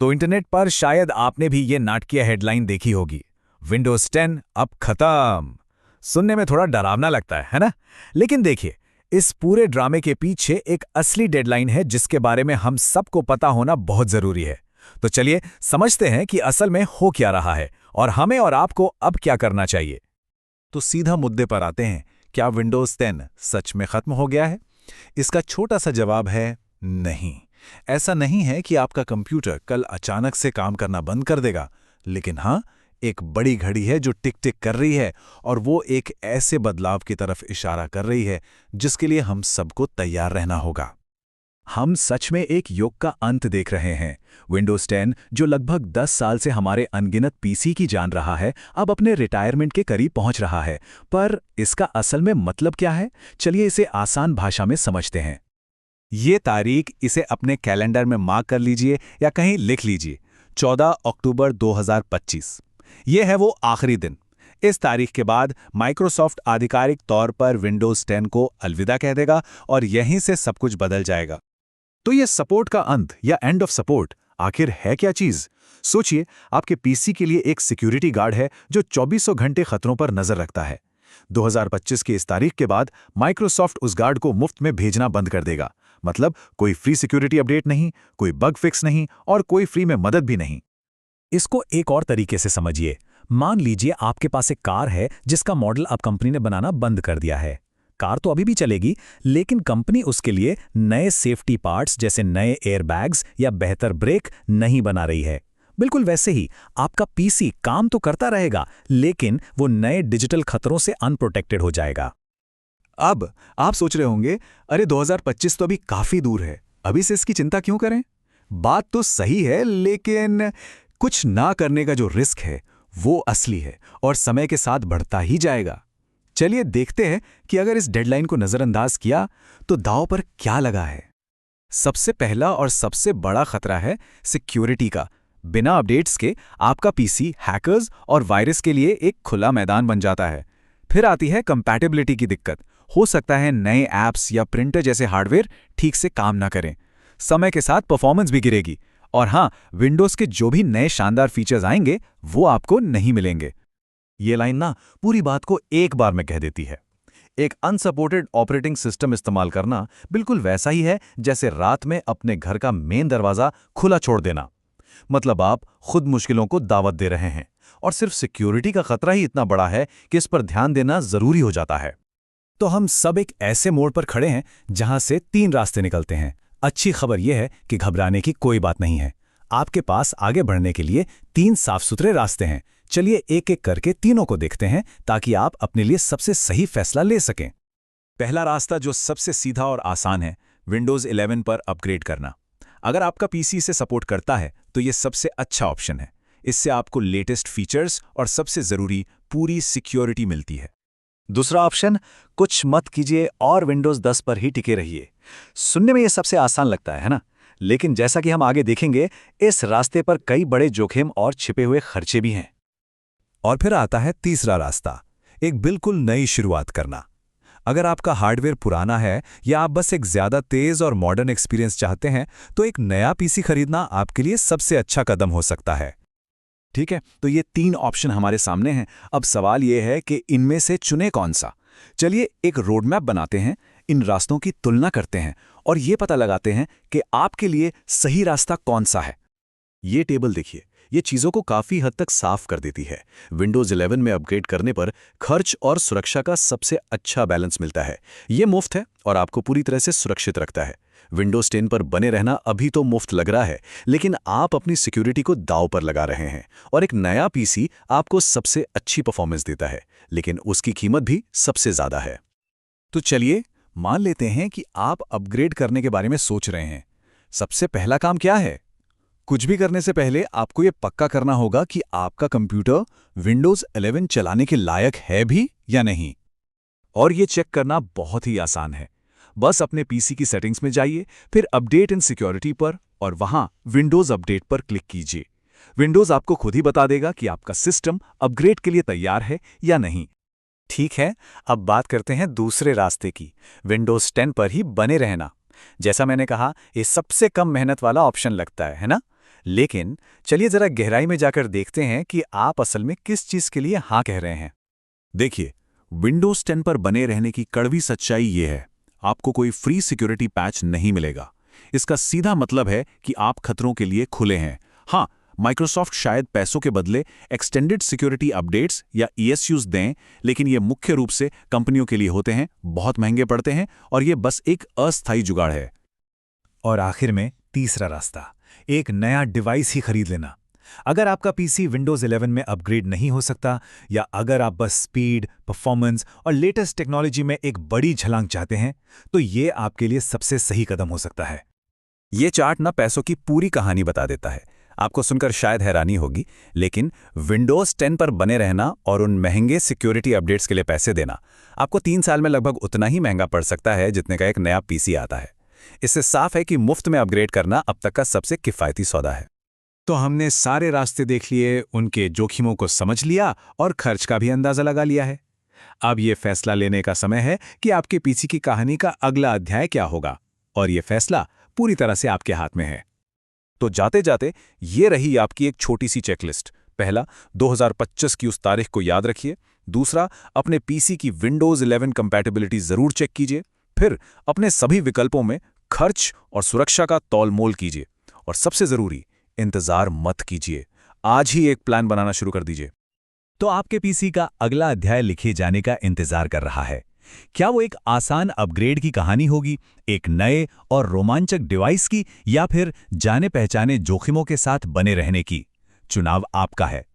तो इंटरनेट पर शायद आपने भी ये नाटकीय हेडलाइन देखी होगी, विंडोज 10 अब खत्म। सुनने में थोड़ा डरावना लगता है ना? लेकिन देखिए, इस पूरे ड्रामे के पीछे एक असली डेडलाइन है जिसके बारे में हम सबको पता होना बहुत जरूरी है। तो चलिए समझते हैं कि असल में हो क्या रहा है और हमें और आपको अब क्या करना चाहिए। तो सीधा मुद्दे पर आते हैं, क्या विंडोज 10 सच में खत्म हो गया है? इसका छोटा सा जवाब है नहीं। ऐसा नहीं है कि आपका कंप्यूटर कल अचानक से काम करना बंद कर देगा, लेकिन हाँ, एक बड़ी घड़ी है जो टिक टिक कर रही है और वो एक ऐसे बदलाव की तरफ इशारा कर रही है जिसके लिए हम सबको तैयार रहना होगा। हम सच में एक युग का अंत देख रहे हैं। विंडोज 10 जो लगभग 10 साल से हमारे अनगिनत पीसी की जान रहा है, अब अपने रिटायरमेंट के करीब पहुंच रहा है। पर इसका असल में मतलब क्या है? चलिए इसे आसान भाषा में समझते हैं। ये तारीख इसे अपने कैलेंडर में मार्क कर लीजिए या कहीं लिख लीजिए, 14 अक्टूबर 2025। ये है वो आखिरी दिन। इस तारीख के बाद माइक्रोसॉफ्ट आधिकारिक तौर पर विंडोज 10 को अलविदा कह देगा और यहीं से सब कुछ बदल जाएगा। तो ये सपोर्ट का अंत या एंड ऑफ सपोर्ट आखिर है क्या चीज? सोचिए, आपके पीसी के लिए एक सिक्योरिटी गार्ड है जो 2400 घंटे खतरों पर नजर रखता है। 2025 की इस तारीख के बाद माइक्रोसॉफ्ट उस गार्ड को मुफ्त में भेजना बंद कर देगा। मतलब कोई फ्री सिक्योरिटी अपडेट नहीं, कोई बग फिक्स नहीं और कोई फ्री में मदद भी नहीं। इसको एक और तरीके से समझिए। मान लीजिए आपके पास एक कार है जिसका मॉडल अब कंपनी ने बनाना बंद कर दिया है। कार तो अभी भी चलेगी, लेकिन कंपनी उसके लिए नए सेफ्टी पार्ट्स जैसे नए एयरबैग्स या बेहतर ब्रेक नहीं बना रही है। बिल्कुल वैसे ही आपका पीसी काम तो करता रहेगा, लेकिन वो नए डिजिटल खतरों से अनप्रोटेक्टेड हो जाएगा। अब आप सोच रहे होंगे, अरे 2025 तो अभी काफी दूर है, अभी से इसकी चिंता क्यों करें? बात तो सही है, लेकिन कुछ ना करने का जो रिस्क है वो असली है और समय के साथ बढ़ता ही जाएगा। चलिए देखते हैं कि अगर इस डेडलाइन को नजरअंदाज किया तो दांव पर क्या लगा है। सबसे पहला और सबसे बड़ा खतरा है सिक्योरिटी का। बिना अपडेट्स के आपका पीसी हैकर्स और वायरस के लिए एक खुला मैदान बन जाता है। फिर आती है कंपैटिबिलिटी की दिक्कत। हो सकता है नए ऐप्स या प्रिंटर जैसे हार्डवेयर ठीक से काम ना करें। समय के साथ परफॉर्मेंस भी गिरेगी। और हाँ, विंडोज के जो भी नए शानदार फीचर्स आएंगे वो आपको नहीं मिलेंगे। ये लाइन ना पूरी बात को एक बार में कह देती है। एक अनसपोर्टेड ऑपरेटिंग सिस्टम इस्तेमाल करना बिल्कुल वैसा ही है जैसे रात में अपने घर का मेन दरवाजा खुला छोड़ देना। मतलब आप खुद मुश्किलों को दावत दे रहे हैं और सिर्फ सिक्योरिटी का खतरा ही इतना बड़ा है कि इस पर ध्यान देना जरूरी हो जाता है। तो हम सब एक ऐसे मोड़ पर खड़े हैं जहां से 3 रास्ते निकलते हैं। अच्छी खबर यह है कि घबराने की कोई बात नहीं है। आपके पास आगे बढ़ने के लिए 3 साफ सुथरे रास्ते हैं। चलिए एक एक करके तीनों को देखते हैं ताकि आप अपने लिए सबसे सही फैसला ले सकें। पहला रास्ता जो सबसे सीधा और आसान है, विंडोज 11 पर अपग्रेड करना। अगर आपका पीसी इसे सपोर्ट करता है तो यह सबसे अच्छा ऑप्शन है। इससे आपको लेटेस्ट फीचर्स और सबसे जरूरी पूरी सिक्योरिटी मिलती है। दूसरा ऑप्शन, कुछ मत कीजिए और विंडोज 10 पर ही टिके रहिए। सुनने में यह सबसे आसान लगता है ना? लेकिन जैसा कि हम आगे देखेंगे, इस रास्ते पर कई बड़े जोखिम और छिपे हुए खर्चे भी हैं। और फिर आता है तीसरा रास्ता, एक बिल्कुल नई शुरुआत करना। अगर आपका हार्डवेयर पुराना है या आप बस एक ज्यादा तेज और मॉडर्न एक्सपीरियंस चाहते हैं, तो एक नया पीसी खरीदना आपके लिए सबसे अच्छा कदम हो सकता है। ठीक है, तो ये 3 ऑप्शन हमारे सामने हैं। अब सवाल ये है कि इनमें से चुने कौन सा। चलिए एक रोडमैप बनाते हैं, इन रास्तों की तुलना करते हैं और ये पता लगाते हैं कि आपके लिए सही रास्ता कौन सा है। ये टेबल देखिए, ये चीज़ों को काफ़ी हद तक साफ कर देती है। विंडोज 11 में अपग्रेड करने पर खर्च और सुरक्षा का सबसे अच्छा बैलेंस मिलता है। ये मुफ्त है और आपको पूरी तरह से सुरक्षित रखता है। विंडोज 10 पर बने रहना अभी तो मुफ्त लग रहा है, लेकिन आप अपनी सिक्योरिटी को दांव पर लगा रहे हैं। और एक नया पीसी आपको सबसे अच्छी परफॉर्मेंस देता है, लेकिन उसकी कीमत भी सबसे ज़्यादा है। तो चलिए मान लेते हैं कि आप अपग्रेड करने के बारे में सोच रहे हैं। सबसे पहला काम क्या है? कुछ भी करने से पहले आपको यह पक्का करना होगा कि आपका कंप्यूटर विंडोज 11 चलाने के लायक है भी या नहीं। और यह चेक करना बहुत ही आसान है। बस अपने पीसी की सेटिंग्स में जाइए, फिर अपडेट इन सिक्योरिटी पर और वहां विंडोज अपडेट पर क्लिक कीजिए। विंडोज आपको खुद ही बता देगा कि आपका सिस्टम अपग्रेड के लिए तैयार है या नहीं। ठीक है, अब बात करते हैं दूसरे रास्ते की, विंडोज 10 पर ही बने रहना। जैसा मैंने कहा, ये सबसे कम मेहनत वाला ऑप्शन लगता है ना? लेकिन चलिए जरा गहराई में जाकर देखते हैं कि आप असल में किस चीज के लिए हाँ कह रहे हैं। देखिए, विंडोज 10 पर बने रहने की कड़वी सच्चाई ये है, आपको कोई फ्री सिक्योरिटी पैच नहीं मिलेगा। इसका सीधा मतलब है कि आप खतरों के लिए खुले हैं। हाँ, माइक्रोसॉफ्ट शायद पैसों के बदले एक्सटेंडेड सिक्योरिटी अपडेट्स या ESUs दें, लेकिन ये मुख्य रूप से कंपनियों के लिए होते हैं, बहुत महंगे पड़ते हैं और ये बस एक अस्थायी जुगाड़ है। और आखिर में तीसरा रास्ता, एक नया डिवाइस ही खरीद लेना। अगर आपका पीसी विंडोज 11 में अपग्रेड नहीं हो सकता, या अगर आप बस स्पीड, परफॉर्मेंस और लेटेस्ट टेक्नोलॉजी में एक बड़ी छलांग चाहते हैं, तो ये आपके लिए सबसे सही कदम हो सकता है। ये चार्ट ना पैसों की पूरी कहानी बता देता है। आपको सुनकर शायद हैरानी होगी, लेकिन विंडोज 10 पर बने रहना और उन महंगे सिक्योरिटी अपडेट्स के लिए पैसे देना आपको 3 साल में लगभग उतना ही महंगा पड़ सकता है जितने का एक नया पीसी आता है। इससे साफ है कि मुफ्त में अपग्रेड करना अब तक का सबसे किफ़ायती सौदा है। तो हमने सारे रास्ते देख लिए, उनके जोखिमों को समझ लिया और खर्च का भी अंदाजा लगा लिया है। अब ये फैसला लेने का समय है कि आपके पीसी की कहानी का अगला अध्याय क्या होगा, और ये फैसला पूरी तरह से आपके हाथ में है। तो जाते जाते ये रही आपकी एक छोटी सी चेकलिस्ट। पहला, 2025 की उस तारीख को याद रखिए। दूसरा, अपने पीसी की विंडोज 11 कंपैटिबिलिटी जरूर चेक कीजिए। फिर अपने सभी विकल्पों में खर्च और सुरक्षा का तौल-मोल कीजिए। और सबसे जरूरी, इंतजार मत कीजिए, आज ही एक प्लान बनाना शुरू कर दीजिए। तो आपके पीसी का अगला अध्याय लिखे जाने का इंतजार कर रहा है। क्या वो एक आसान अपग्रेड की कहानी होगी, एक नए और रोमांचक डिवाइस की, या फिर जाने पहचाने जोखिमों के साथ बने रहने की? चुनाव आपका है।